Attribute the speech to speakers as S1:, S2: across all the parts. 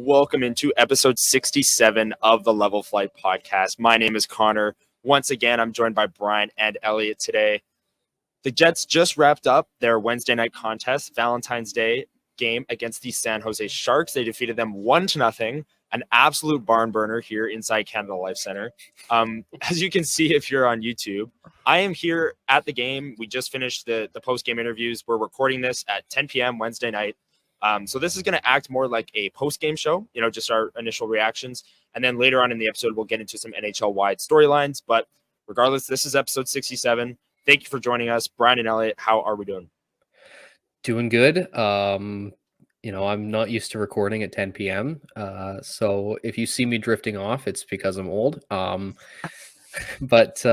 S1: welcome into episode 67 of the Level Flight podcast. My name is Connor. Once again, I'm joined by Brian.and Elliott today. The Jets just wrapped up their Wednesday night contest, Valentine's Day game against the San Jose Sharks. They defeated them 1-0, an absolute barn burner here inside Canada Life Center. As you can see if you're on YouTube, I am here at the game. We just finished the post-game interviews. We're recording this at 10 p.m. Wednesday night. So this is going to act more like a post-game show, just our initial reactions. And then later on in the episode, we'll get into some NHL-wide storylines. But regardless, this is episode 67. Thank you for joining us. Brian and Elliott, how are we doing?
S2: Doing good. I'm not used to recording at 10 p.m. So if you see me drifting off, it's because I'm old. It's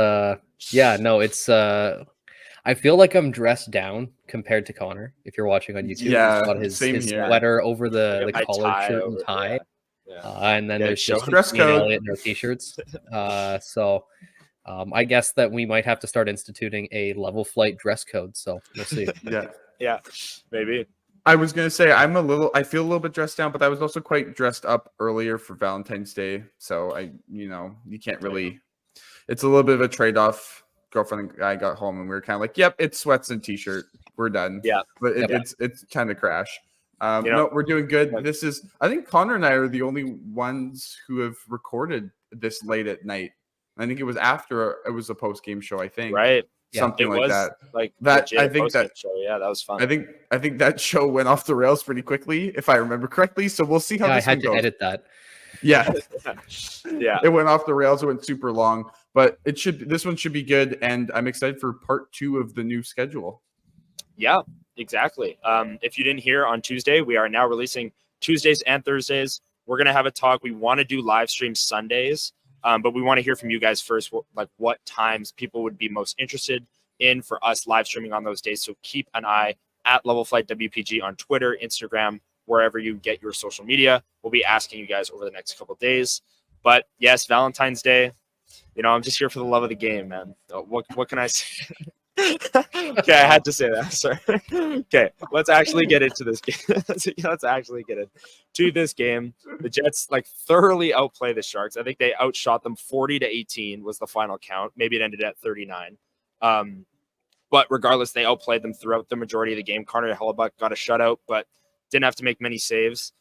S2: I feel like I'm dressed down compared to Connor. If you're watching on YouTube,
S3: yeah,
S2: he's got his sweater over the collared shirt and tie. And then there's just
S3: dress
S2: me and
S3: code.
S2: Elliott in our t-shirts. I guess that we might have to start instituting a Level Flight dress code. So we'll see.
S1: Yeah, maybe.
S3: I was gonna say I feel a little bit dressed down, but I was also quite dressed up earlier for Valentine's Day. So you can't really. It's a little bit of a trade-off. Girlfriend and I got home and we were kind of like, "Yep, it's sweats and t-shirt. We're done."
S1: Yeah,
S3: but it's kind of crash. No, we're doing good. I think Connor and I are the only ones who have recorded this late at night. I think it was after it was a post-game show. I think something like that.
S1: Like
S3: that. I think that
S1: show. Yeah, that was fun.
S3: I think that show went off the rails pretty quickly, if I remember correctly. So we'll see how this one goes.
S2: I had to edit that.
S3: Yeah,
S1: yeah.
S3: It went off the rails. It went super long, but this one should be good, and I'm excited for part 2 of the new schedule.
S1: Yeah, exactly. If you didn't hear on Tuesday, we are now releasing Tuesdays and Thursdays. We're gonna have a talk. We want to do live stream Sundays, but we want to hear from you guys first. What times people would be most interested in for us live streaming on those days. So keep an eye at Level Flight WPG on Twitter, Instagram, wherever you get your social media. We'll be asking you guys over the next couple of days. But yes, Valentine's Day. I'm just here for the love of the game, man. What can I say? Okay, I had to say that. Sorry. Okay, let's actually get into this game. Let's actually get into this game. The Jets thoroughly outplay the Sharks. I think they outshot them 40-18 was the final count. Maybe it ended at 39. But regardless, they outplayed them throughout the majority of the game. Connor McDavid got a shutout, but didn't have to make many saves.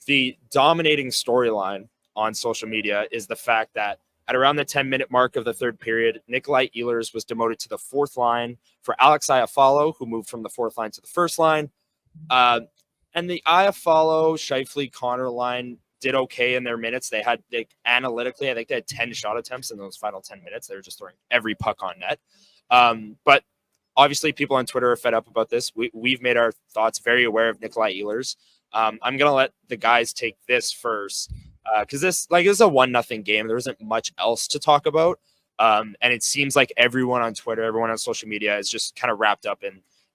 S1: The dominating storyline on social media is the fact that at around the 10-minute mark of the third period, Nikolaj Ehlers was demoted to the fourth line for Alex Iafallo, who moved from the fourth line to the first line. And the Iafallo, Scheifele, Connor line did okay in their minutes. Analytically, I think they had 10 shot attempts in those final 10 minutes. They were just throwing every puck on net. But obviously, people on Twitter are fed up about this. We've made our thoughts very aware of Nikolaj Ehlers. I'm going to let the guys take this first because this is a 1-0 game. There isn't much else to talk about. And it seems like everyone on Twitter, everyone on social media is just kind of wrapped up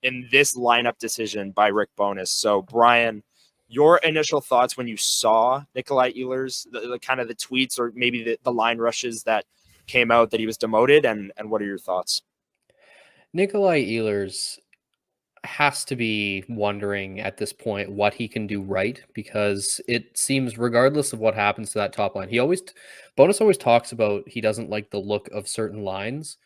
S1: in this lineup decision by Rick Bowness. So, Brian, your initial thoughts when you saw Nikolaj Ehlers, the kind of the tweets or maybe the line rushes that came out that he was demoted, and what are your thoughts?
S2: Nikolaj Ehlers has to be wondering at this point what he can do right, because it seems regardless of what happens to that top line, Bowness always talks about he doesn't like the look of certain lines,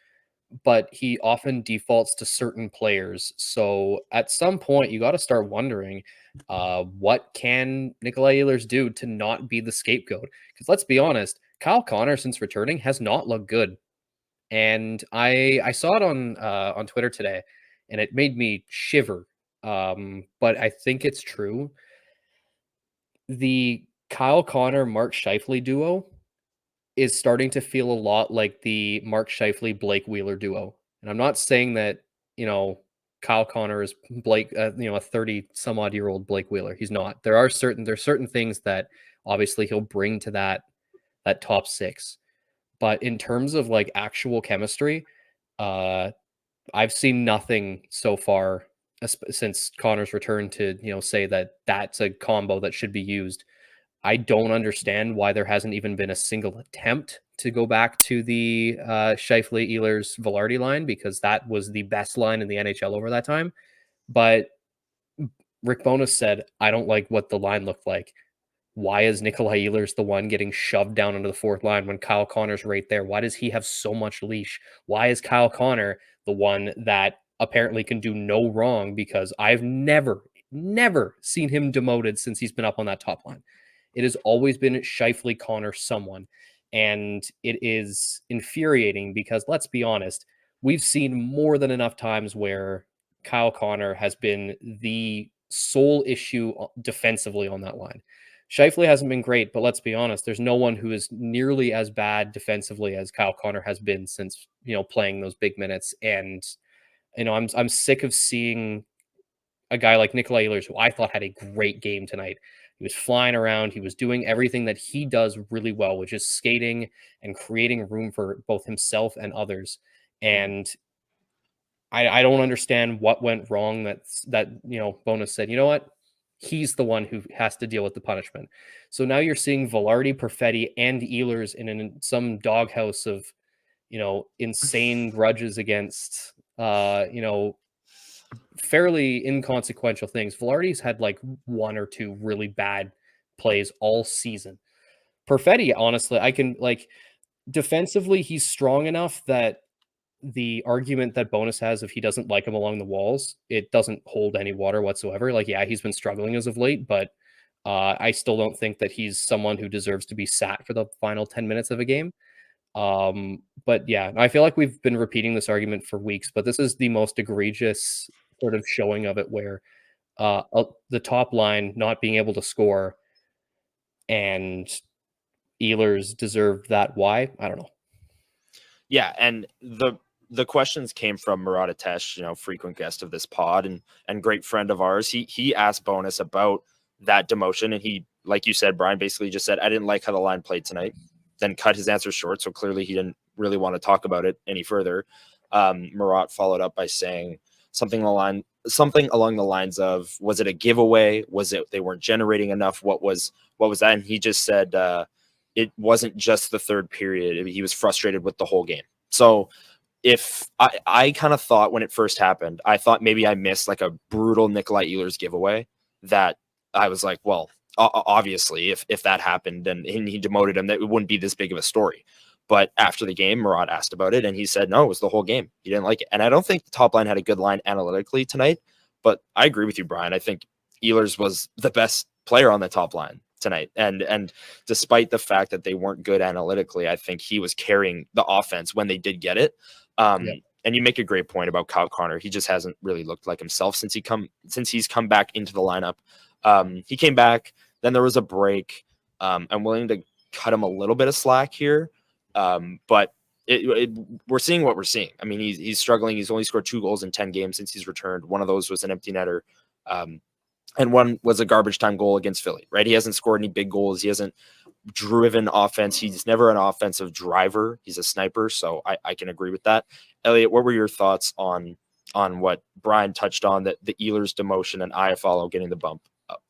S2: but he often defaults to certain players. So at some point you got to start wondering what can Nikolaj Ehlers do to not be the scapegoat? Because let's be honest, Kyle Connor since returning has not looked good. And I saw it on Twitter today, and it made me shiver. But I think it's true. The Kyle Connor Mark Scheifele duo is starting to feel a lot like the Mark Scheifele Blake Wheeler duo. And I'm not saying that Kyle Connor is Blake, a 30 some odd year old Blake Wheeler. He's not. There's certain things that obviously he'll bring to that top six. But in terms of actual chemistry, I've seen nothing so far since Connor's return to, say that that's a combo that should be used. I don't understand why there hasn't even been a single attempt to go back to the Scheifele, Ehlers, Velarde line, because that was the best line in the NHL over that time. But Rick Bowness said, I don't like what the line looked like. Why is Nikolaj Ehlers the one getting shoved down into the fourth line when Kyle Connor's right there? Why does he have so much leash? Why is Kyle Connor the one that apparently can do no wrong? Because I've never seen him demoted since he's been up on that top line. It has always been Scheifele, Connor, someone. And it is infuriating because, let's be honest, we've seen more than enough times where Kyle Connor has been the sole issue defensively on that line. Scheifele hasn't been great, but let's be honest, there's no one who is nearly as bad defensively as Kyle Connor has been since, playing those big minutes. And, I'm sick of seeing a guy like Nikolaj Ehlers, who I thought had a great game tonight. He was flying around. He was doing everything that he does really well, which is skating and creating room for both himself and others. And I don't understand what went wrong. That Bowness said, you know what? He's the one who has to deal with the punishment. So now you're seeing Velarde, Perfetti, and Ehlers in some doghouse of, insane grudges against, fairly inconsequential things. Velarde's had like one or two really bad plays all season. Perfetti, honestly, I can defensively, he's strong enough that the argument that Bowness has if he doesn't like him along the walls, it doesn't hold any water whatsoever. He's been struggling as of late, but I still don't think that he's someone who deserves to be sat for the final 10 minutes of a game. But yeah, I feel like we've been repeating this argument for weeks, but this is the most egregious sort of showing of it where the top line not being able to score and Ehlers deserved that. Why? I don't know.
S1: Yeah, and the questions came from Murat Atesh, frequent guest of this pod and great friend of ours. He asked Bowness about that demotion, and he, like you said, Brian, basically just said, I didn't like how the line played tonight, then cut his answer short. So clearly he didn't really want to talk about it any further. Murat followed up by saying something along the lines of, was it a giveaway? Was it they weren't generating enough? What was that? And he just said it wasn't just the third period. He was frustrated with the whole game. So if I kind of thought when it first happened, I thought maybe I missed like a brutal Nikolaj Ehlers giveaway that I was like, well, obviously if that happened and he demoted him, that it wouldn't be this big of a story. But after the game, Murat asked about it and he said, no, it was the whole game. He didn't like it. And I don't think the top line had a good line analytically tonight, but I agree with you, Brian. I think Ehlers was the best player on the top line tonight. And despite the fact that they weren't good analytically, I think he was carrying the offense when they did get it. And you make a great point about Kyle Connor. He just hasn't really looked like himself since he's come back into the lineup. He came back, then there was a break. I'm willing to cut him a little bit of slack here. But we're seeing what we're seeing. I mean, he's struggling. He's only scored 2 goals in 10 games since he's returned. One of those was an empty netter. And one was a garbage time goal against Philly, right? He hasn't scored any big goals. He hasn't driven offense. He's never an offensive driver. He's a sniper. So I can agree with that. Elliot, what were your thoughts on what Brian touched on, that the Ehlers demotion and Iafallo getting the bump up?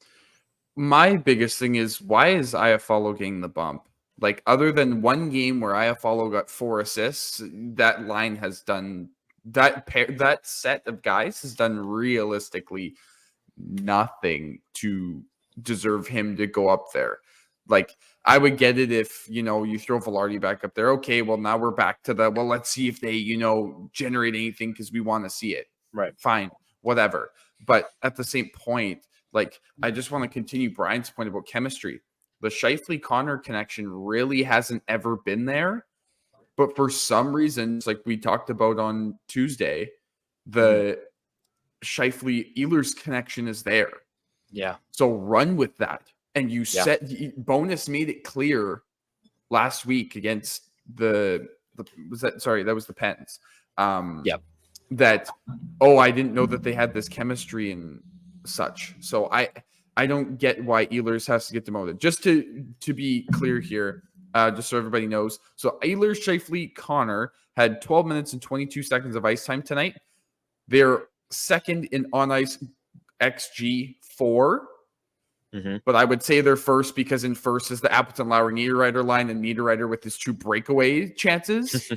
S3: My biggest thing is, why is Iafallo getting the bump? Like, other than one game where Iafallo got 4 assists, that line has done that set of guys has done realistically nothing to deserve him to go up there. Like, I would get it if, you throw Velarde back up there. Okay, well, now we're back to let's see if they, generate anything because we want to see it.
S1: Right.
S3: Fine, whatever. But at the same point, I just want to continue Brian's point about chemistry. The Scheifele-Connor connection really hasn't ever been there. But for some reason, like we talked about on Tuesday, the Scheifele-Ehlers connection is there.
S1: Yeah.
S3: So run with that. And Bowness made it clear last week against that was the Pens. That, I didn't know that they had this chemistry and such. So I don't get why Ehlers has to get demoted. Just to be clear here, just so everybody knows. So Ehlers, Scheifele, Connor had 12 minutes and 22 seconds of ice time tonight. They're second in on-ice XG 4. Mm-hmm. But I would say they're first because in first is the Appleton Lowry Niederreiter line, and Niederreiter with his 2 breakaway chances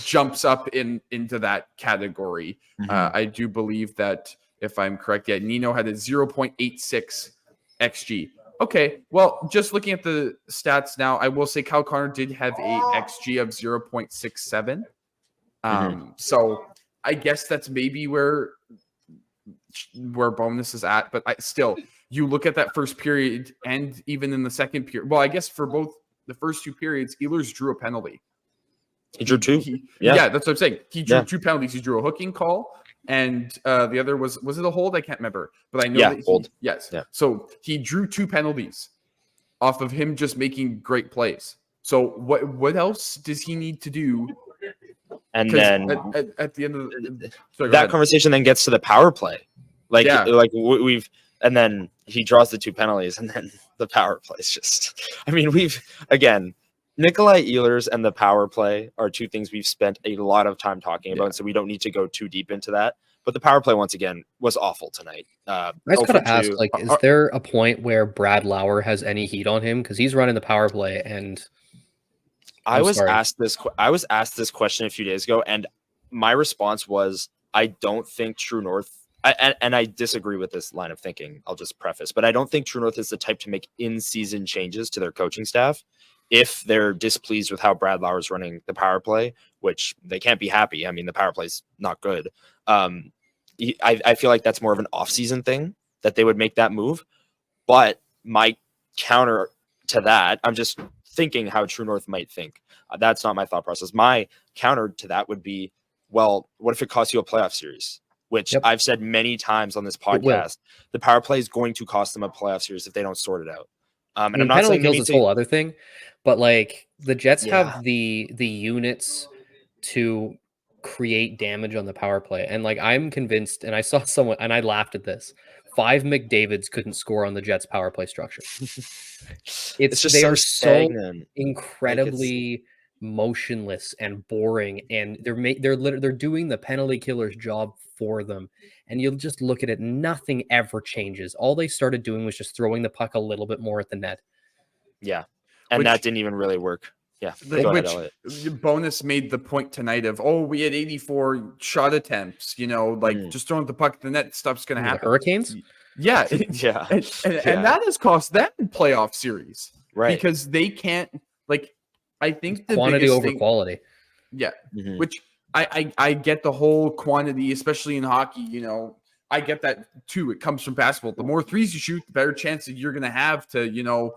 S3: jumps up into that category. Mm-hmm. I do believe that, if I'm correct, Nino had a 0.86 XG. Okay, well, just looking at the stats now, I will say Kyle Connor did have a XG of 0.67. So I guess that's maybe where bonus is at, but still, you look at that first period and even in the second period. Well, I guess for both the first two periods, Ehlers drew a penalty.
S1: He drew two.
S3: Yeah, that's what I'm saying. He drew two penalties. He drew a hooking call, and the other was it a hold? I can't remember, but I know that
S1: hold.
S3: Yes.
S1: Yeah.
S3: So he drew two penalties off of him just making great plays. So what else does he need to do?
S1: And then
S3: at the end of
S1: that conversation then gets to the power play. We've and then he draws the two penalties, and then the power play is just. I mean, Nikolaj Ehlers and the power play are two things we've spent a lot of time talking about, so we don't need to go too deep into that. But the power play, once again, was awful tonight.
S2: I just got to ask, is there a point where Brad Lauer has any heat on him? Because he's running the power play, and
S1: I was asked this question a few days ago, and my response was, I don't think True North, and I disagree with this line of thinking, I'll just preface, but I don't think True North is the type to make in-season changes to their coaching staff if they're displeased with how Brad Lauer's running the power play, which they can't be happy. I mean, the power play's not good. I feel like that's more of an off-season thing that they would make that move. But my counter to that, I'm just thinking how True North might think. That's not my thought process. My counter to that would be, well, what if it costs you a playoff series? Which I've said many times on this podcast. The power play is going to cost them a playoff series if they don't sort it out. And I'm not saying
S2: this whole other thing, but like the Jets have the units to create damage on the power play, and like I'm convinced, and I saw someone, and I laughed at this. 5 McDavids couldn't score on the Jets power play structure. It's just they are so incredibly motionless and boring, and they're doing the penalty killer's job for them. And you'll just look at it, nothing ever changes. All they started doing was just throwing the puck a little bit more at the net.
S1: Yeah. And that didn't even really work. Yeah.
S3: Bonus made the point tonight of, we had 84 shot attempts, just throwing the puck at the net, stuff's going to happen.
S2: Hurricanes?
S3: Yeah. And that has cost them playoff series.
S1: Right.
S3: Because they can't, I think the
S2: quantity over quality.
S3: Yeah. Which I get the whole quantity, especially in hockey, I get that too. It comes from basketball. The more threes you shoot, the better chance that you're going to have to,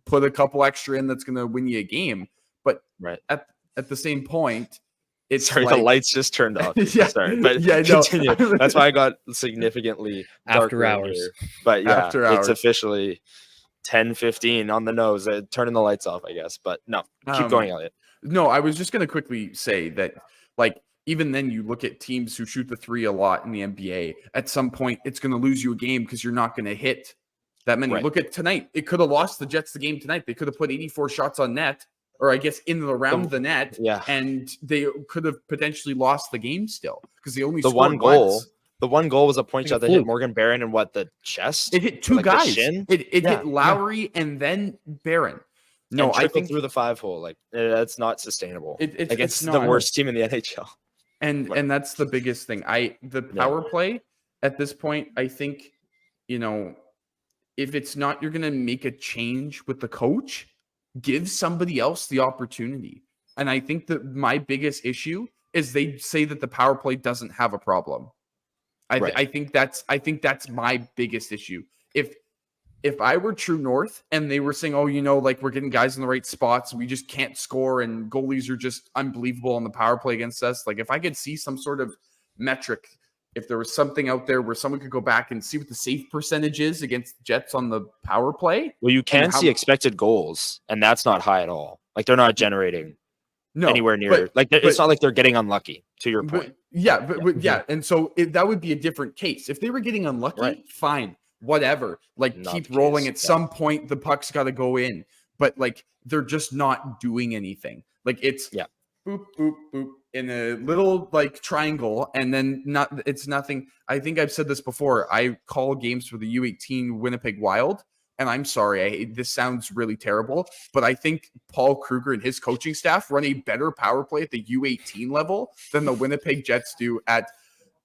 S3: put a couple extra in that's going to win you a game. But at the same point, it's
S1: the lights just turned off. Sorry, but continue. That's why I got significantly
S2: after hours.
S1: Here. But it's officially 10:15 on the nose. Turning the lights off, I guess. But no, keep going, Elliot.
S3: No, I was just going to quickly say that, even then you look at teams who shoot the three a lot in the NBA, at some point it's going to lose you a game because you're not going to hit that many. Look at tonight. It could have lost the Jets the game tonight. They could have put 84 shots on net, or I guess in and around the net, and they could have potentially lost the game still because they only scored
S1: one goal.
S3: once.
S1: The one goal was a point shot that hit Morgan Barron in the chest.
S3: It hit two guys. It hit Lowry and then Barron. No, I think
S1: through the 5-hole. That's not sustaivable.
S3: It's
S1: the worst team in the NHL.
S3: And that's the biggest thing. The power play at this point, I think, if it's not, you're going to make a change with the coach, give somebody else the opportunity. And I think that my biggest issue is they say that the power play doesn't have a problem. I think that's my biggest issue. If I were True North and they were saying, we're getting guys in the right spots, we just can't score, and goalies are just unbelievable on the power play against us. If I could see some sort of metric, if there was something out there where someone could go back and see what the save percentage is against Jets on the power play.
S1: Well, you can see expected goals, and that's not high at all. They're not generating anywhere near. It's not like they're getting unlucky, to your point.
S3: And so that would be a different case. If they were getting unlucky, fine. Whatever, keep rolling. At some point, the puck's got to go in, but they're just not doing anything. It's boop, boop, boop in a little triangle, and then it's nothing. I think I've said this before. I call games for the U18 Winnipeg Wild, and I'm sorry, this sounds really terrible, but I think Paul Kruger and his coaching staff run a better power play at the U18 level than the Winnipeg Jets do at.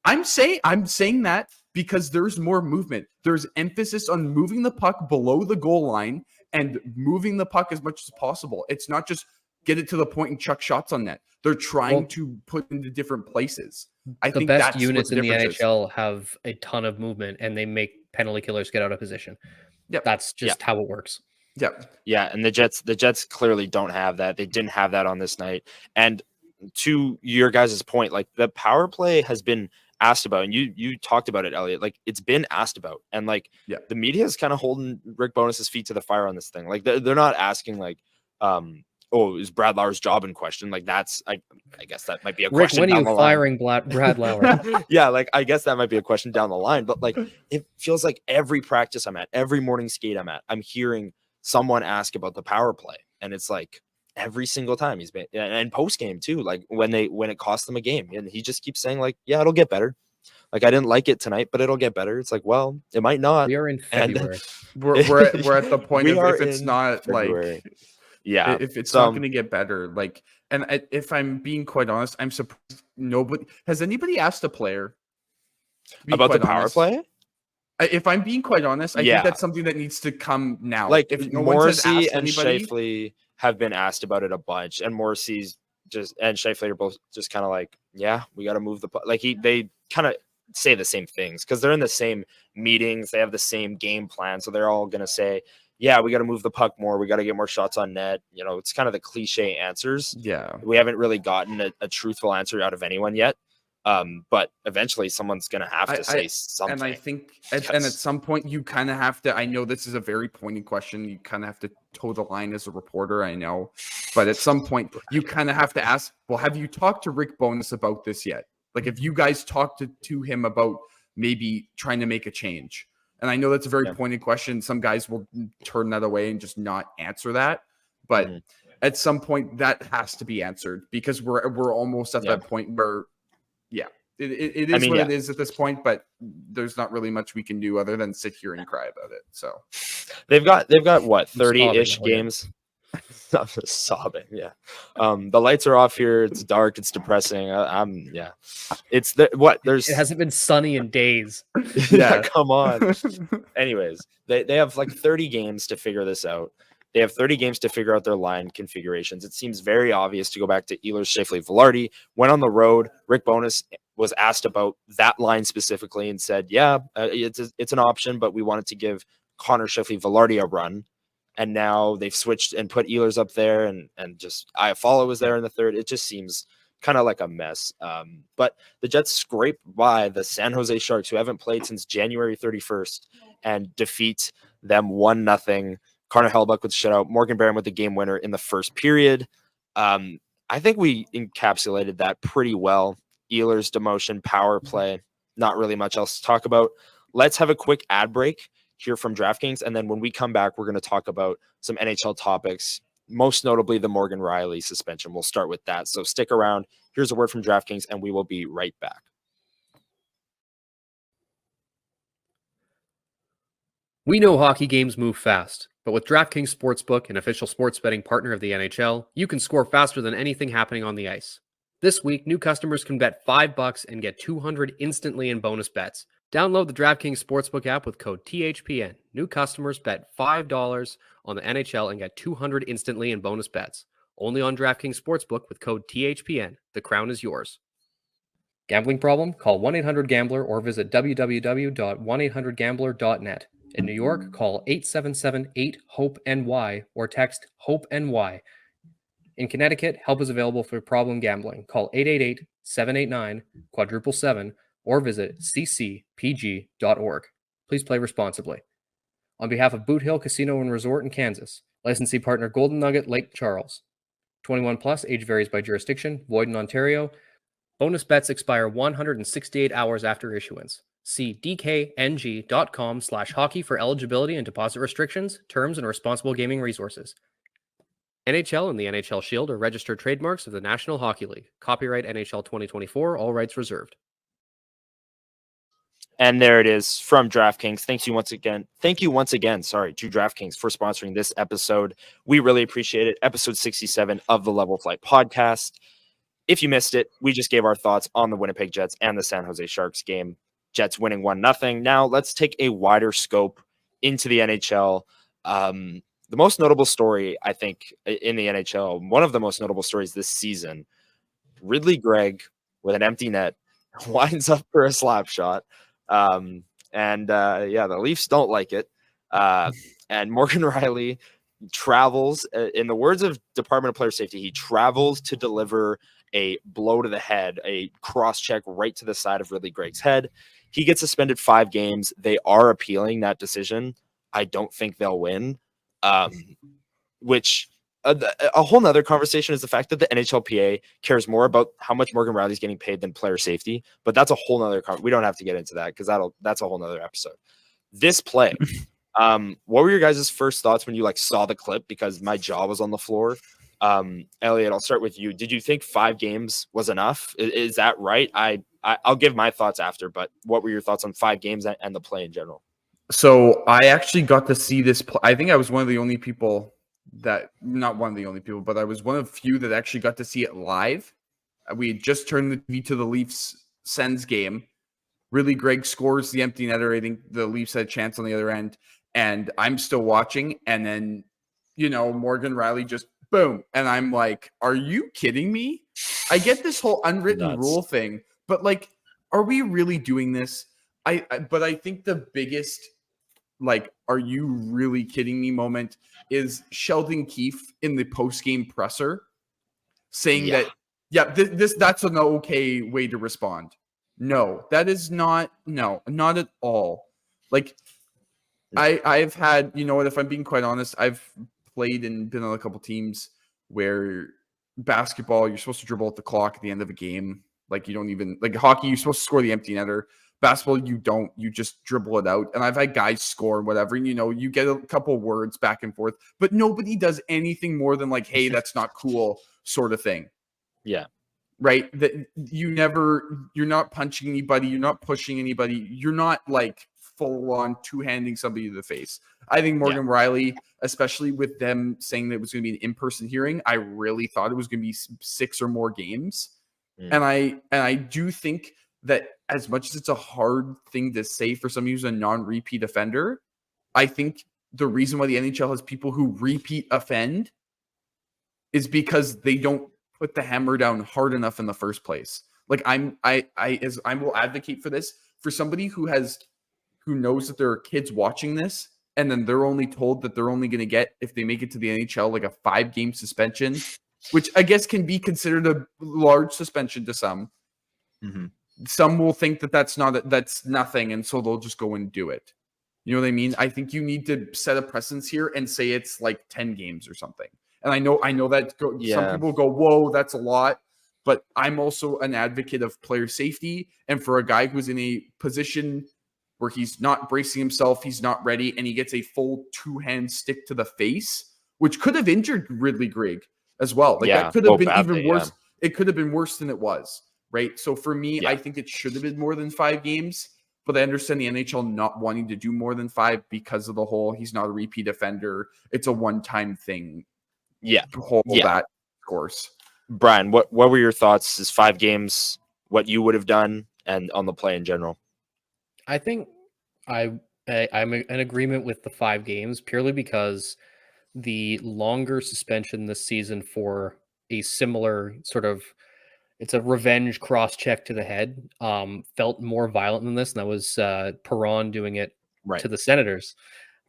S3: I'm saying that because there's more movement. There's emphasis on moving the puck below the goal line and moving the puck as much as possible. It's not just get it to the point and chuck shots on net. They're trying to put into different places. I think
S2: the best
S3: that's
S2: units
S3: what
S2: in the
S3: difference is.
S2: NHL have a ton of movement, and they make penalty killers get out of position.
S3: Yep.
S2: That's just how it works.
S3: Yep.
S1: Yeah, and the Jets clearly don't have that. They didn't have that on this night. And to your guys' point, like the power play has been asked about, and you talked about it, Elliot. Like it's been asked about, and like the media is kind of holding Rick Bowness's feet to the fire on this thing. Like they're not asking like, oh, is Brad Lauer's job in question? Like that's I guess that might be a
S2: Rick,
S1: question.
S2: when are
S1: down
S2: you
S1: the
S2: firing Brad Lauer?
S1: Yeah, like I guess that might be a question down the line. But like it feels like every practice I'm at, every morning skate I'm at, I'm hearing someone ask about the power play, and it's like every single time he's been, and post game too, like when it cost them a game, and he just keeps saying like, yeah, it'll get better. Like I didn't like it tonight, but it'll get better. It's like, well, it might not.
S2: We are in February.
S3: We're at the point of if it's not
S1: February.
S3: Like
S1: if
S3: it's not going to get better, like, and if I'm being quite honest, I'm surprised anybody asked a player
S1: about the power play.
S3: If I'm being quite honest, I think that's something that needs to come now.
S1: Like
S3: if no
S1: Morrissey and Scheifele have been asked about it a bunch, and Morrissey's and Scheifele are both just kind of like, yeah, we got to move the puck. Like they kind of say the same things because they're in the same meetings, they have the same game plan, so they're all gonna say, yeah, we got to move the puck more, we got to get more shots on net. You know, it's kind of the cliche answers.
S3: Yeah,
S1: we haven't really gotten a truthful answer out of anyone yet. But eventually someone's going to have to say something.
S3: And I think, and at some point you kind of have to, I know this is a very pointed question. You kind of have to toe the line as a reporter, I know, but at some point you kind of have to ask, well, have you talked to Rick Bowness about this yet? Like if you guys talked to him about maybe trying to make a change. And I know that's a very pointed question. Some guys will turn that away and just not answer that. But at some point that has to be answered because we're almost at that point where, it is it is at this point, but there's not really much we can do other than sit here and cry about it. So
S1: they've got what 30-ish games. I'm just sobbing. Yeah. The lights are off here. It's dark. It's depressing. It's
S2: it hasn't been sunny in days.
S1: Yeah, come on. Anyways, they have like 30 games to figure this out. They have 30 games to figure out their line configurations. It seems very obvious to go back to Ehlers, Scheifele, Vilardi. Went on the road. Rick Bowness was asked about that line specifically and said, it's an option, but we wanted to give Connor, Scheifele, Vilardi a run. And now they've switched and put Ehlers up there and just Iafallo was there in the third. It just seems kind of like a mess. But the Jets scrape by the San Jose Sharks, who haven't played since January 31st, and defeat them 1-0. Connor Hellebuyck with the shutout, Morgan Barron with the game winner in the first period. I think we encapsulated that pretty well. Ehlers, demotion, power play, not really much else to talk about. Let's have a quick ad break here from DraftKings, and then when we come back, we're going to talk about some NHL topics, most notably the Morgan Rielly suspension. We'll start with that. So stick around. Here's a word from DraftKings, and we will be right back.
S2: We know hockey games move fast, but with DraftKings Sportsbook, an official sports betting partner of the NHL, you can score faster than anything happening on the ice. This week, new customers can bet $5 and get $200 instantly in bonus bets. Download the DraftKings Sportsbook app with code THPN. New customers bet $5 on the NHL and get $200 instantly in bonus bets. Only on DraftKings Sportsbook with code THPN. The crown is yours. Gambling problem? Call 1-800-GAMBLER or visit www.1800gambler.net. In New York, call 877-8-HOPE-NY or text HOPE-NY. In Connecticut, help is available for problem gambling. Call 888-789-777 or visit ccpg.org. Please play responsibly. On behalf of Boot Hill Casino and Resort in Kansas, licensee partner Golden Nugget Lake Charles. 21 plus, age varies by jurisdiction, void in Ontario. Bonus bets expire 168 hours after issuance. See dkng.com/hockey for eligibility and deposit restrictions, terms, and responsible gaming resources. NHL and the NHL Shield are registered trademarks of the National Hockey League. Copyright NHL 2024, all rights reserved.
S1: And there it is from DraftKings. Thank you once again, to DraftKings for sponsoring this episode. We really appreciate it. Episode 67 of the Level Flight podcast. If you missed it, we just gave our thoughts on the Winnipeg Jets and the San Jose Sharks game. Jets winning 1-0. Now let's take a wider scope into the NHL. The most notable story, I think, in the NHL, one of the most notable stories this season, Ridley Gregg with an empty net winds up for a slap shot. The Leafs don't like it. And Morgan Rielly travels, in the words of Department of Player Safety, he travels to deliver a blow to the head, a cross check right to the side of Ridley Gregg's head. He gets suspended 5 games. They are appealing that decision. I don't think they'll win. Which a whole nother conversation is the fact that the NHLPA cares more about how much Morgan Rielly's getting paid than player safety. But that's a whole nother we don't have to get into that because that's a whole nother episode. This play, what were your guys' first thoughts when you saw the clip? Because my jaw was on the floor. Elliot, I'll start with you. Did you think 5 games was enough? Is that right? I'll give my thoughts after, but what were your thoughts on 5 games and the play in general?
S3: So I actually got to see this. I think I was one of the only people not one of the only people, but I was one of few that actually got to see it live. We had just turned the TV to the Leafs Sens game. Ridley Gregg scores the empty netter. I think the Leafs had a chance on the other end, and I'm still watching. And then, Morgan Rielly just boom, and I'm like, "Are you kidding me?" I get this whole unwritten rule thing, but are we really doing this? But I think the biggest are you really kidding me moment is Sheldon Keefe in the post-game presser saying that's an okay way to respond. No, that is not at all. I've had, if I'm being quite honest, I've played and been on a couple teams where basketball, you're supposed to dribble at the clock at the end of a game. You don't even hockey, you're supposed to score the empty netter. Basketball, you don't. You just dribble it out. And I've had guys score and whatever. And, you get a couple words back and forth. But nobody does anything more than hey, that's not cool sort of thing.
S1: Yeah.
S3: Right? That you're not punching anybody. You're not pushing anybody. You're not full on two-handing somebody to the face. I think Morgan Rielly, especially with them saying that it was going to be an in-person hearing, I really thought it was going to be 6 or more games. And I do think that as much as it's a hard thing to say for somebody who's a non-repeat offender, I think the reason why the NHL has people who repeat offend is because they don't put the hammer down hard enough in the first place. I will advocate for this for somebody who knows that there are kids watching this, and then they're only told that they're only going to get, if they make it to the NHL, a 5-game suspension, which I guess can be considered a large suspension to some.
S1: Mm-hmm.
S3: Some will think that that's nothing, and so they'll just go and do it. You know what I mean? I think you need to set a precedence here and say it's 10 games or something. And I know that some people go, whoa, that's a lot. But I'm also an advocate of player safety. And for a guy who's in a position where he's not bracing himself, he's not ready, and he gets a full 2-hand stick to the face, which could have injured Ridley Gregg as well. That could have been even worse. Yeah. It could have been worse than it was. Right. So for me, I think it should have been more than 5 games, but I understand the NHL not wanting to do more than 5 because of the whole, he's not a repeat offender. It's a one-time thing.
S1: Yeah.
S3: That course.
S1: Brian, what were your thoughts? Is 5 games what you would have done and on the play in general?
S2: I think I'm in agreement with the 5 games purely because the longer suspension this season for a similar sort of, it's a revenge cross-check to the head, felt more violent than this, and that was Perron doing it to the Senators,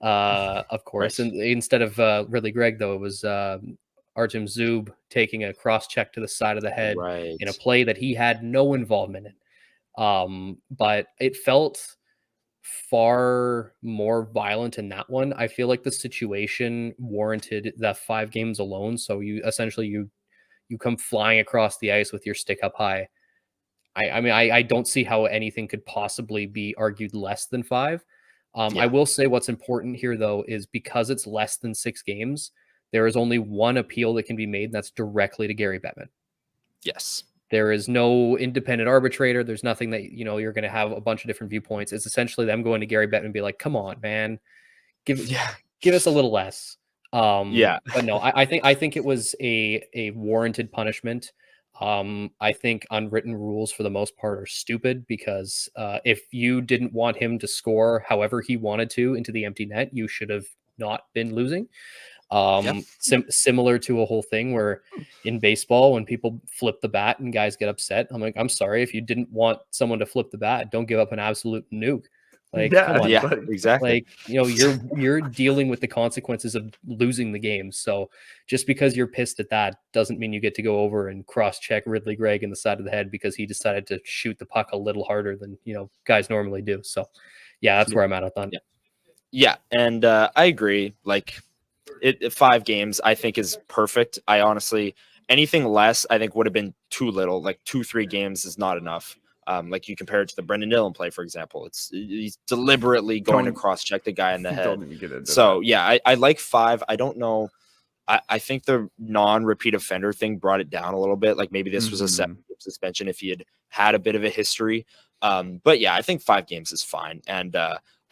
S2: of course. Right. And instead of Ridley Gregg, though, it was Artem Zub taking a cross-check to the side of the head in a play that he had no involvement in. But it felt far more violent in that one. I feel like the situation warranted the 5 games alone, so you come flying across the ice with your stick up high. I mean, I don't see how anything could possibly be argued less than 5. I will say what's important here, though, is because it's less than 6 games, there is only one appeal that can be made, and that's directly to Gary Bettman.
S1: Yes.
S2: There is no independent arbitrator. There's nothing that, you're going to have a bunch of different viewpoints. It's essentially them going to Gary Bettman and be like, come on, man, give us a little less. But no, I think it was a warranted punishment. I think unwritten rules for the most part are stupid because if you didn't want him to score however he wanted to into the empty net, you should have not been losing. Similar to a whole thing where in baseball, when people flip the bat and guys get upset, I'm like, I'm sorry, if you didn't want someone to flip the bat, don't give up an absolute nuke. Like, come on.
S1: Yeah, exactly.
S2: Like, you know, you're dealing with the consequences of losing the game. So just because you're pissed at that doesn't mean you get to go over and cross-check Ridley Gregg in the side of the head because he decided to shoot the puck a little harder than, you know, guys normally do. So yeah, that's where I'm at on that.
S1: Yeah, and I agree. Like 5 games, I think is perfect. I honestly, anything less, I think would have been too little. Like 2-3 games is not enough. Like you compare it to the Brendan Dillon play, for example. He's deliberately going to cross-check the guy in the head. So yeah, I like 5. I don't know. I think the non-repeat offender thing brought it down a little bit. Like maybe this was a 7-game suspension if he had a bit of a history. But yeah, I think 5 games is fine. And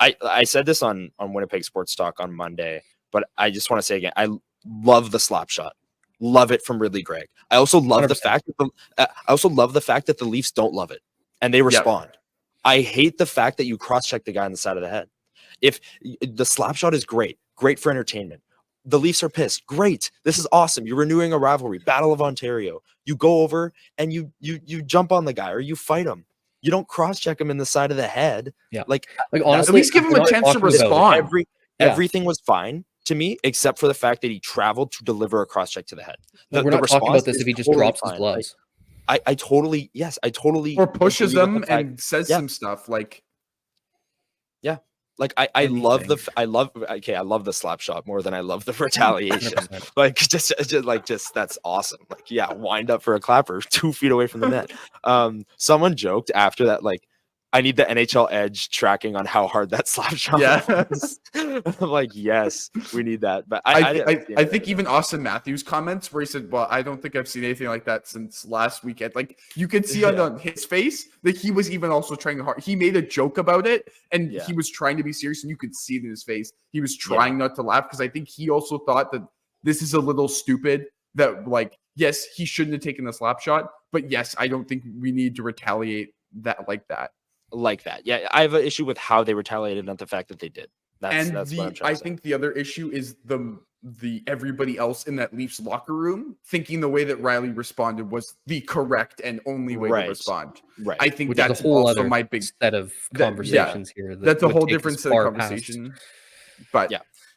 S1: I said this on Winnipeg Sports Talk on Monday, but I just want to say again, I love the slap shot. Love it from Ridley Gregg. I also love 100%. The fact that the Leafs don't love it and they respond. Yep. I hate the fact that you cross-check the guy on the side of the head. If the slap shot is great for entertainment. The Leafs are pissed. Great. This is awesome. You're renewing a rivalry. Battle of Ontario. You go over and you jump on the guy or you fight him. You don't cross-check him in the side of the head.
S2: Yeah.
S1: Like
S3: honestly, at least give him a chance to respond.
S1: Everything was fine to me, except for the fact that he traveled to deliver a cross-check to the head.
S2: We're not talking about this if he just drops his gloves.
S1: I totally.
S3: Or pushes them and says some stuff like.
S1: Yeah. Like I love the slap shot more than I love the retaliation. 100%. Like just that's awesome. Like, yeah, wind up for a clapper 2 feet away from the net. Someone joked after that, like, I need the NHL edge tracking on how hard that slap shot was. I'm like, yes, we need that. But
S3: I think even Austin Matthews' comments where he said, well, I don't think I've seen anything like that since last weekend. Like you could see on his face that he was even also trying hard. He made a joke about it and he was trying to be serious and you could see it in his face. He was trying not to laugh because I think he also thought that this is a little stupid that like, yes, he shouldn't have taken the slap shot, but yes, I don't think we need to retaliate that like that.
S1: Yeah, I have an issue with how they retaliated, not the fact that they did. That's what I'm trying to say.
S3: I think the other issue is the everybody else in that Leafs locker room thinking the way that Rielly responded was the correct and only way to respond.
S1: Right.
S3: I think
S2: which
S3: that's
S2: is a whole
S3: also
S2: other
S3: my big
S2: set of conversations here.
S3: That's a whole different set of conversation. But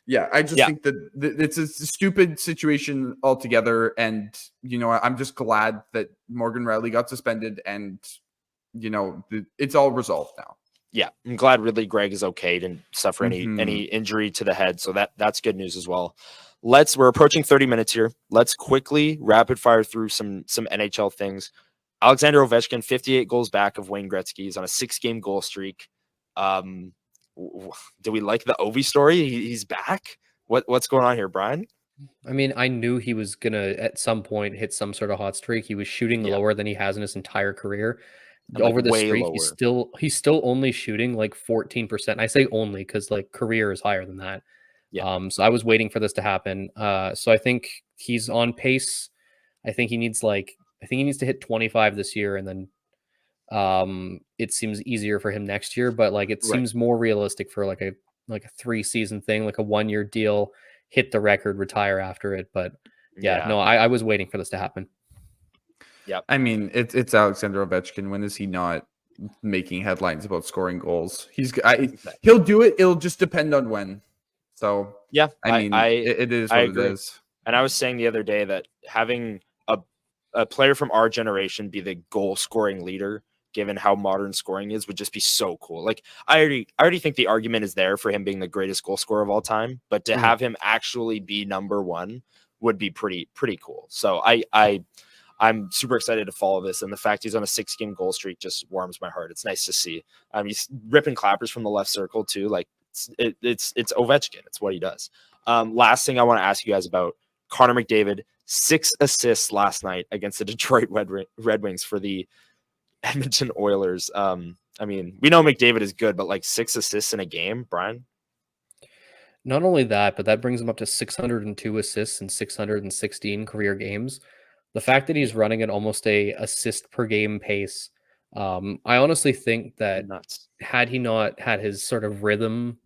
S3: yeah, I just think that it's a stupid situation altogether. And, you know, I'm just glad that Morgan Rielly got suspended and, you know, it's all resolved now.
S1: Yeah, I'm glad Ridley Gregg is okay, didn't suffer any injury to the head, so that's good news as well. We're approaching 30 minutes here. Let's quickly rapid fire through some NHL things. Alexander Ovechkin, 58 goals back of Wayne Gretzky. He's on a 6-game goal streak. Do we like the Ovi story? He's back. What's going on here, Brian?
S2: I mean, I knew he was gonna at some point hit some sort of hot streak. He was shooting lower than he has in his entire career. Over the streak, he's still only shooting like 14%. I say only because like career is higher than that. Yeah. So I was waiting for this to happen. So I think he's on pace. I think he needs to hit 25 this year, and then it seems easier for him next year. But like it seems more realistic for like a 3-season thing, like a 1-year deal. Hit the record, retire after it. But no, I was waiting for this to happen.
S1: Yeah,
S3: I mean, it's Alexander Ovechkin. When is he not making headlines about scoring goals? He'll do it. It'll just depend on when. So
S1: yeah,
S3: I mean, it is what it is.
S1: And I was saying the other day that having a player from our generation be the goal scoring leader, given how modern scoring is, would just be so cool. Like I already think the argument is there for him being the greatest goal scorer of all time, but to have him actually be number one would be pretty cool. So I'm super excited to follow this, and the fact he's on a 6-game goal streak just warms my heart. It's nice to see. He's ripping clappers from the left circle too. Like it's Ovechkin. It's what he does. Last thing I want to ask you guys about: Connor McDavid, 6 assists last night against the Detroit Red Wings for the Edmonton Oilers. I mean, we know McDavid is good, but like 6 assists in a game, Brian.
S2: Not only that, but that brings him up to 602 assists in 616 career games. The fact that he's running at almost a assist per game pace, I honestly think that
S1: Nuts.
S2: had he not had his sort of rhythm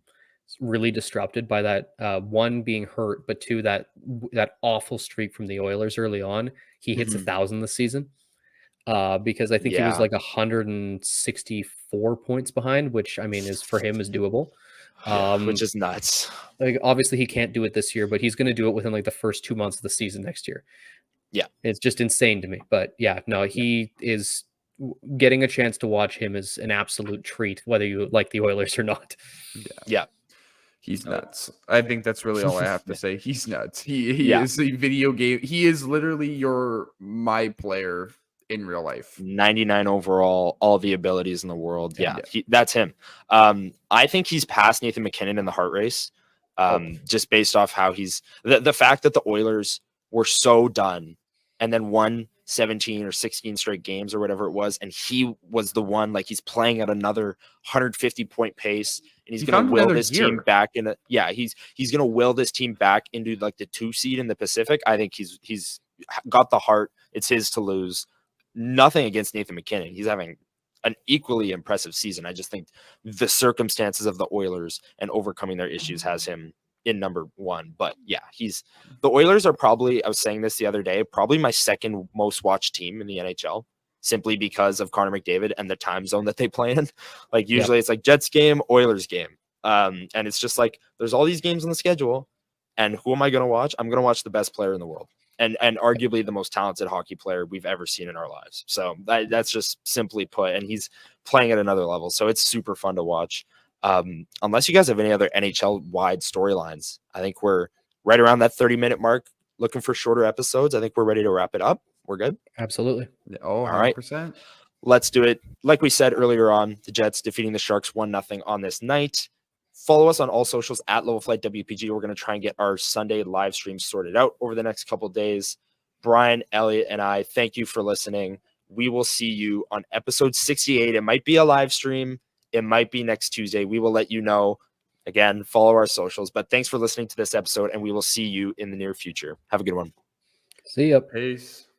S2: really disrupted by that one being hurt, but two that awful streak from the Oilers early on, he hits 1,000 this season. Because I think he was
S1: Yeah.
S2: like 164 points behind, which I mean is for him is doable.
S1: Which is nuts.
S2: Like obviously he can't do it this year, but he's going to do it within like the first 2 months of the season next year.
S1: Yeah.
S2: It's just insane to me. But yeah, no, he is getting a chance to watch him is an absolute treat, whether you like the Oilers or not.
S1: Yeah.
S3: He's nuts. I think that's really all I have to say. He's nuts. He
S1: Yeah.
S3: is a video game. He is literally my player in real life.
S1: 99 overall, all the abilities in the world. Yeah.
S3: Yeah.
S1: That's him. I think he's past Nathan McKinnon in the heart race. Just based off how he's the fact that the Oilers were so done and then won 17 or 16 straight games or whatever it was, and he was the one, like, he's playing at another 150 point pace, and he's going to will this team back in he's going to will this team back into like the 2 seed in the Pacific. I think he's got the heart. It's his to lose. Nothing against Nathan McKinnon. He's having an equally impressive season. I just think the circumstances of the Oilers and overcoming their issues has him in number 1. But yeah, the Oilers are probably, I was saying this the other day, probably my second most watched team in the NHL, simply because of Connor McDavid and the time zone that they play in. Like usually it's like Jets game, Oilers game. And it's just like, there's all these games on the schedule, and who am I going to watch? I'm going to watch the best player in the world. And arguably the most talented hockey player we've ever seen in our lives. So that's just simply put, and he's playing at another level. So it's super fun to watch. Unless you guys have any other NHL-wide storylines, I think we're right around that 30-minute mark, looking for shorter episodes. I think we're ready to wrap it up. We're good?
S2: Absolutely.
S3: Oh, 100%.
S1: All right. Let's do it. Like we said earlier on, the Jets defeating the Sharks 1-0 on this night. Follow us on all socials at Level Flight WPG. We're going to try and get our Sunday live stream sorted out over the next couple of days. Brian, Elliott, and I, thank you for listening. We will see you on episode 68. It might be a live stream. It might be next Tuesday. We will let you know. Again, follow our socials. But thanks for listening to this episode, and we will see you in the near future. Have a good one.
S2: See ya.
S3: Peace.